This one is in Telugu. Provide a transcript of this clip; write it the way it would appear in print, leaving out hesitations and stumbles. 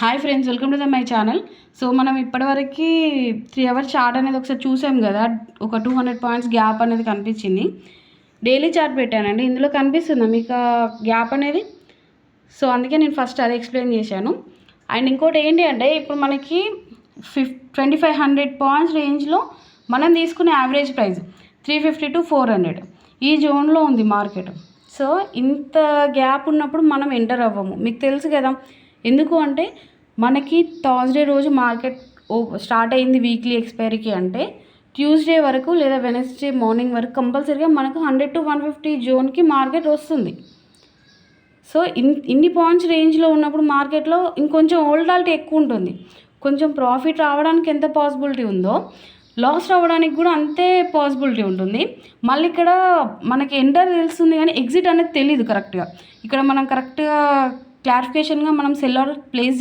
Hi friends, welcome to my channel. So మనం ఇప్పటివరకు 3 అవర్స్ చార్ట్ అనేది ఒకసారి చూసాం కదా. ఒక 200 పాయింట్స్ గ్యాప్ అనేది కనిపించింది. డైలీ చార్ట్ పెట్టానండి, ఇందులో కనిపిస్తుందా మీకు గ్యాప్ అనేది? సో అందుకే నేను ఫస్ట్ అది ఎక్స్ప్లెయిన్ చేశాను. అండ్ ఇంకోటి ఏంటి అంటే, ఇప్పుడు మనకి 2500 పాయింట్స్ రేంజ్లో మనం తీసుకునే యావరేజ్ ప్రైస్ 350 to 400 ఈ జోన్లో ఉంది మార్కెట్. సో ఇంత గ్యాప్ ఉన్నప్పుడు మనం ఎంటర్ అవ్వము, మీకు తెలుసు కదా. ఎందుకు అంటే మనకి థర్స్డే రోజు మార్కెట్ స్టార్ట్ అయింది వీక్లీ ఎక్స్పైరీకి అంటే ట్యూస్డే వరకు లేదా వెనస్డే మార్నింగ్ వరకు కంపల్సరీగా మనకు 100 to 150 జోన్కి మార్కెట్ వస్తుంది. సో ఇన్ని పాయింట్స్ రేంజ్లో ఉన్నప్పుడు మార్కెట్లో ఇంకొంచెం వోల్టాలిటీ ఎక్కువ ఉంటుంది. కొంచెం ప్రాఫిట్ రావడానికి ఎంత పాసిబిలిటీ ఉందో లాస్ రావడానికి కూడా అంతే పాసిబిలిటీ ఉంటుంది. మళ్ళీ ఇక్కడ మనకి ఎంటర్ తెలుస్తుంది కానీ ఎగ్జిట్ అనేది తెలియదు కరెక్ట్గా. ఇక్కడ మనం కరెక్ట్గా క్లారిఫికేషన్గా మనం సెల్ ఆర్డర్ ప్లేస్